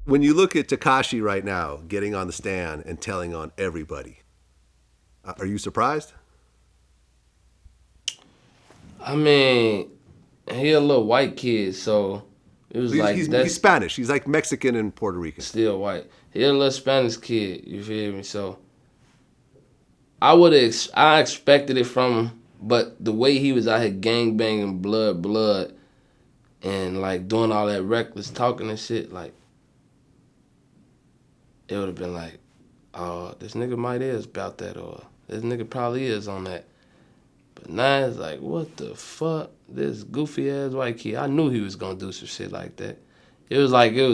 When you look at Tekashi right now, getting on the stand and telling on everybody, are you surprised? I mean, he a little white kid, so it was like He's that's Spanish. He's like Mexican and Puerto Rican. still white. He a little Spanish kid, you feel me? So I expected it from him, but the way he was out here gang banging, blood, and like doing all that reckless talking and shit, like it would have been like, oh, this nigga might is about that, or this nigga probably is on that. But now it's like, what the fuck? This goofy ass white kid. I knew he was gonna do some shit like that. It was like it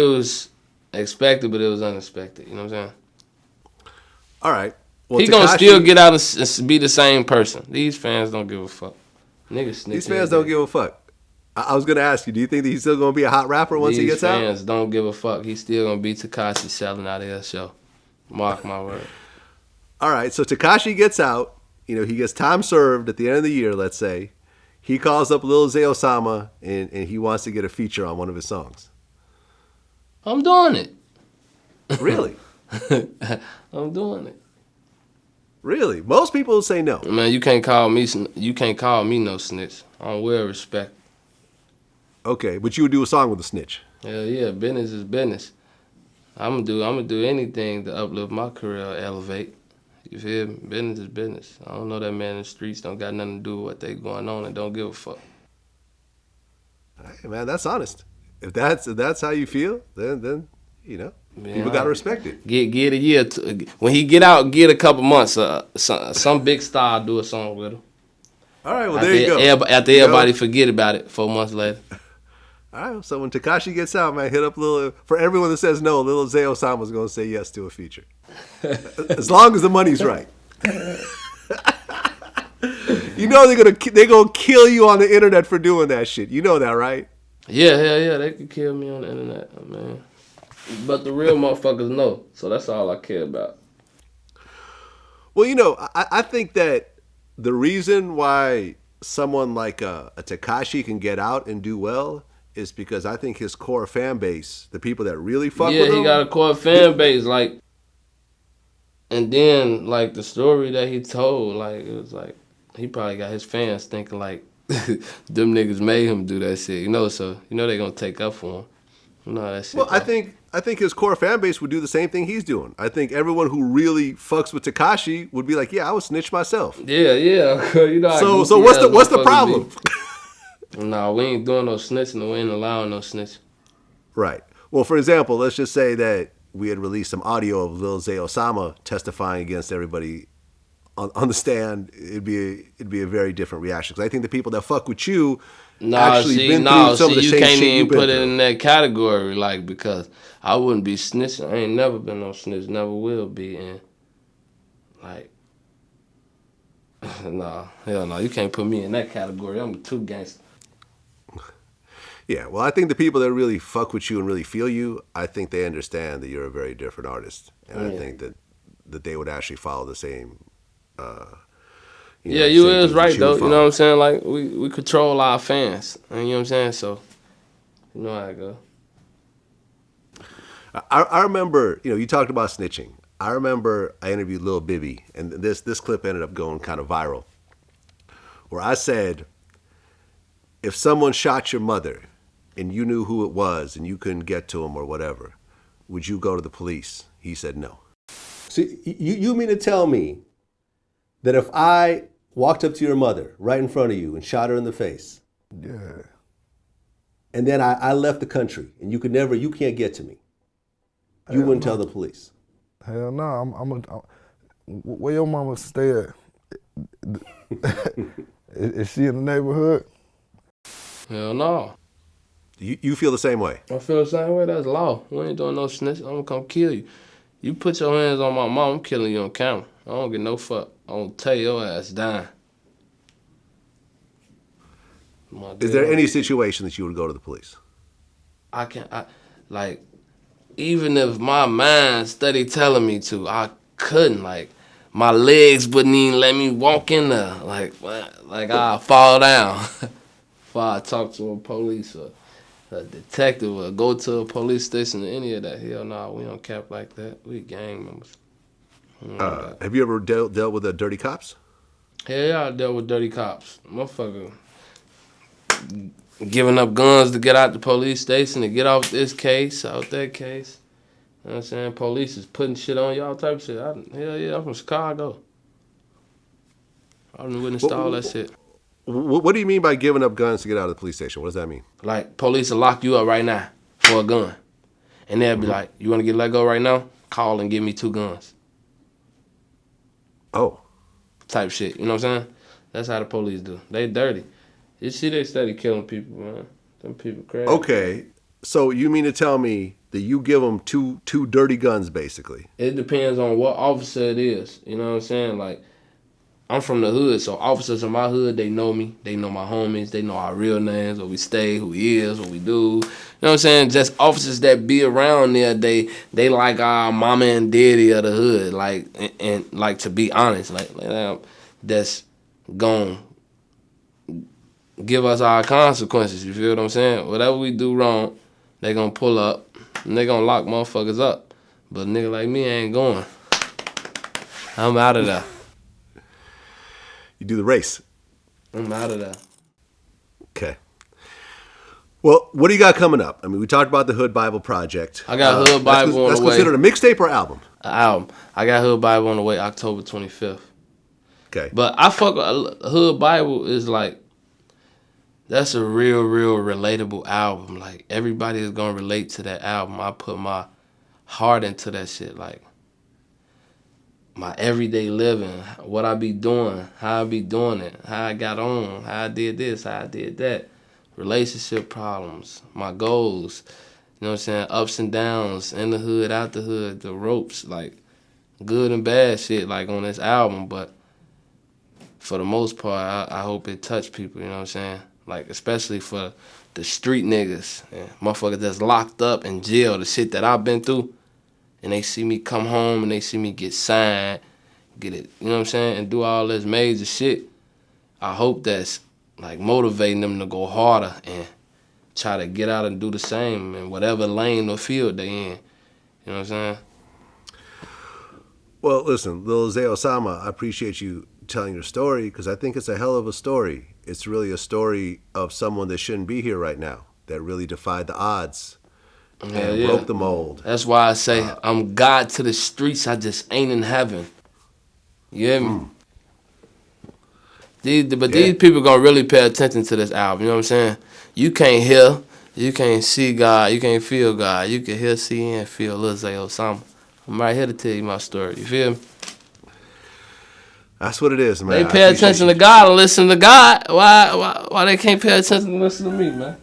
was expected, but it was unexpected. You know what I'm saying? All right. Well, He gonna still get out and be the same person. These fans don't give a fuck. Niggas snitch. These fans don't give a fuck. I was gonna ask you, do you think that he's still gonna be a hot rapper once he gets out? These fans don't give a fuck. He's still gonna be Tekashi selling out of that show. Mark my word. All right. So Tekashi gets out. You know, he gets time served at the end of the year, let's say. He calls up Lil Zay Osama and he wants to get a feature on one of his songs. I'm doing it. Really? I'm doing it. Really? Most people say no. Man, you can't call me no snitch. I'm well respect. Okay, but you would do a song with a snitch. Hell yeah, business is business. I'm gonna do anything to uplift my career, elevate. You feel me? Business is business. I don't know that man in the streets don't got nothing to do with what they going on and don't give a fuck. Hey, man, that's honest. If that's how you feel, then you know, Man, people gotta respect it. Get a year. When he get out, get a couple months. Some big star do a song with him. All right, well there you go. After everybody forget about it 4 months later. All right, so when Tekashi gets out, man, hit up for everyone that says no, Lil Zay Osama's gonna say yes to a feature. As long as the money's right. You know they're gonna kill you on the internet for doing that shit. You know that, right? Yeah, hell yeah, they could kill me on the internet, man. But the real motherfuckers know, so that's all I care about. Well, you know, I think that the reason why someone like a Tekashi can get out and do well is because I think his core fan base, the people that really fuck with him. Yeah, he got a core fan base, like, and then like the story that he told, like it was like he probably got his fans thinking like them niggas made him do that shit, you know. So you know they gonna take up for him. You know how that shit. Well, I think his core fan base would do the same thing he's doing. I think everyone who really fucks with Tekashi would be like, yeah, I would snitch myself. Yeah. You know. So what's the problem? Nah, we ain't doing no snitching. We ain't allowing no snitching. Right. Well, for example, let's just say that we had released some audio of Lil Zay Osama testifying against everybody on the stand. It'd be a very different reaction. Because I think the people that fuck with you actually been through some of the you same can't shit even you've been put it through. in that category, like, because I wouldn't be snitching. I ain't never been no snitch, never will be, and like, nah, hell no, you can't put me in that category. I'm too gangster. Yeah, well, I think the people that really fuck with you and really feel you, I think they understand that you're a very different artist, and I think that they would actually follow the same. You is right though. You know what I'm saying? Like we control our fans, and you know what I'm saying. So you know how it go. I remember, you talked about snitching. I remember I interviewed Lil Bibby, and this clip ended up going kind of viral, where I said, if someone shot your mother and you knew who it was and you couldn't get to him or whatever, would you go to the police? He said no. So you mean to tell me that if I walked up to your mother right in front of you and shot her in the face, Yeah. and then I left the country and you can't get to me, you wouldn't tell the police? Hell no, I'm where your mama stay at? Is she in the neighborhood? Hell no. You feel the same way? I feel the same way. That's law. We ain't doing no snitching. I'm gonna come kill you. You put your hands on my mom, I'm killing you on camera. I don't get no fuck. I'm gonna tell your ass down. Is there any situation that you would go to the police? Even if my mind steady telling me to, I couldn't. Like, my legs wouldn't even let me walk in there. Like I'll fall down before I talk to a police. a detective or go to a police station or any of that. Hell no, we don't cap like that. We gang members. Have you ever dealt with the dirty cops? Hell yeah, I dealt with dirty cops. Motherfucker giving up guns to get out the police station, to get off this case, out that case. You know what I'm saying? Police is putting shit on y'all type of shit. Hell yeah, I'm from Chicago. I done witnessed all that shit. What do you mean by giving up guns to get out of the police station? What does that mean? Like, police will lock you up right now for a gun. And they'll be like, you want to get let go right now? Call and give me 2 guns. Oh. Type shit. You know what I'm saying? That's how the police do. They dirty. You see they steady killing people, man. Them people crazy. Okay. So you mean to tell me that you give them two dirty guns, basically? It depends on what officer it is. You know what I'm saying? Like, I'm from the hood, so officers in my hood, they know me. They know my homies. They know our real names, where we stay, who we is, what we do. You know what I'm saying? Just officers that be around there, they like our mama and daddy of the hood. Like, and like, to be honest, like that's gon' give us our consequences. You feel what I'm saying? Whatever we do wrong, they gonna pull up and they gonna lock motherfuckers up. But a nigga like me ain't going. I'm out of there. You do the race. I'm out of there. Okay. Well, what do you got coming up? I mean, we talked about the Hood Bible Project. I got Hood Bible on the way. That's considered a mixtape or album? An album. I got Hood Bible on the way October 25th. Okay. But I fuck with Hood Bible is like, that's a real relatable album. Like, everybody is gonna relate to that album. I put my heart into that shit. Like, my everyday living, what I be doing, how I be doing it, how I got on, how I did this, how I did that. Relationship problems, my goals, you know what I'm saying, ups and downs, in the hood, out the hood, the ropes, like, good and bad shit, like, on this album. But for the most part, I hope it touch people, you know what I'm saying? Like, especially for the street niggas, and motherfuckers that's locked up in jail, the shit that I've been through, and they see me come home and they see me get signed, get it, you know what I'm saying, and do all this major shit. I hope that's, like, motivating them to go harder and try to get out and do the same in whatever lane or field they in. You know what I'm saying? Well, listen, Lil Zay Osama, I appreciate you telling your story because I think it's a hell of a story. It's really a story of someone that shouldn't be here right now, that really defied the odds and broke the mold. That's why I say I'm God to the streets, I just ain't in heaven. You hear me? These people gonna really pay attention to this album, you know what I'm saying? You can't hear, you can't see God, you can't feel God. You can hear, see, and feel Lil Zay Osama. I'm right here to tell you my story, you feel me? That's what it is, man. They pay attention to God and listen to God. Why they can't pay attention and listen to me, man?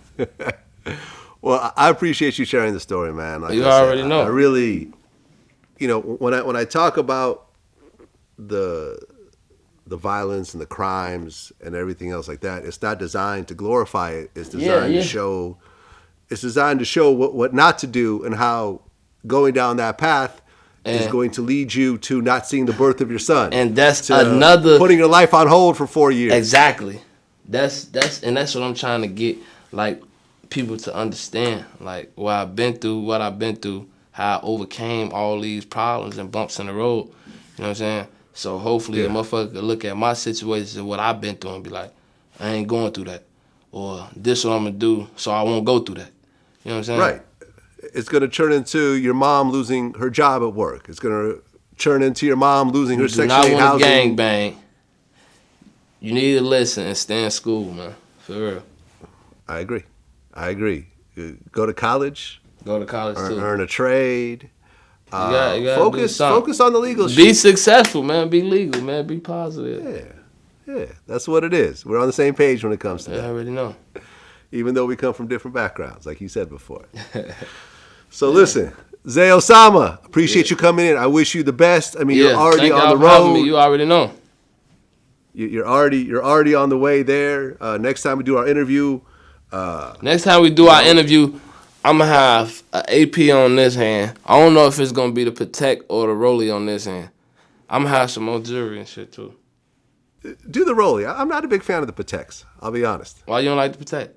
Well, I appreciate you sharing the story, man. Like you already know. I really, you know, when I talk about the violence and the crimes and everything else like that, it's not designed to glorify it. It's designed to show. It's designed to show what not to do and how going down that path is going to lead you to not seeing the birth of your son. And that's another putting your life on hold for 4 years. Exactly. That's what I'm trying to get, like, people to understand, like, what I've been through, how I overcame all these problems and bumps in the road. You know what I'm saying? So hopefully a motherfucker could look at my situation and what I've been through and be like, I ain't going through that. Or this what I'm gonna do so I won't go through that. You know what I'm saying? Right. It's going to turn into your mom losing her job at work. It's going to turn into your mom losing her Section 8 housing. You do not want to gang bang. You need to listen and stay in school, man. For real. I agree. Go to college. Go to college too. Earn a trade. You gotta focus on the legal shit. Be successful, man. Be legal, man. Be positive. Yeah. That's what it is. We're on the same page when it comes to that. I already know. Even though we come from different backgrounds, like you said before. So listen, Zay Osama, appreciate you coming in. I wish you the best. I mean, you're already on the road. You already know. You're already on the way there. Next time we do our interview. I'm gonna have an AP on this hand. I don't know if it's gonna be the Patek or the Rollie on this hand. I'm gonna have some more jewelry and shit too. Do the Rollie. I'm not a big fan of the Pateks. I'll be honest. Why you don't like the Patek?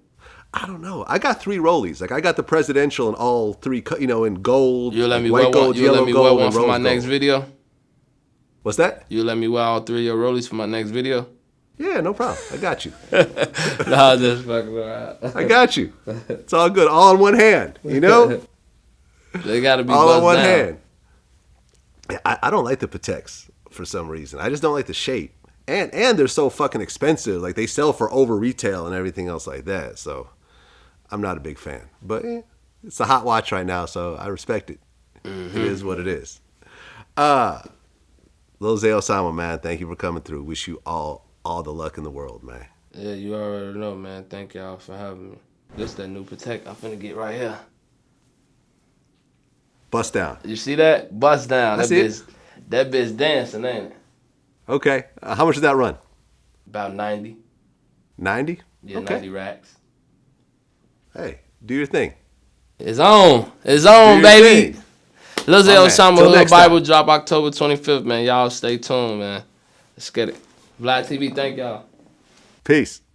I don't know. I got 3 rollies. Like I got the presidential in all 3, in gold. You let me white wear gold, one. You yellow let me gold, wear and one for rose my gold. next video. What's that? You let me wear all 3 of your rollies for my next video. Yeah, no problem. I got you. Nah, just fucking around. I got you. It's all good. All in one hand. You know? They gotta be All buzzed in one down. hand. I don't like the Pateks for some reason. I just don't like the shape. And they're so fucking expensive. Like they sell for over retail and everything else like that. So I'm not a big fan. But it's a hot watch right now, so I respect it. It is what it is. Lil Zay Osama, man, thank you for coming through. Wish you all the luck in the world, man. Yeah, you already know, man. Thank y'all for having me. This that new Protect I'm finna get right here. Bust down. You see that? Bust down. I see it. That bitch dancing, ain't it? Okay. How much did that run? About 90. 90? Yeah, Okay. 90 racks. Hey, do your thing. It's on. It's on, Do your baby. thing. Lil Zay My man. Osama Till Hood next Bible time. drop October 25th, man. Y'all stay tuned, man. Let's get it. VladTV, thank y'all. Peace.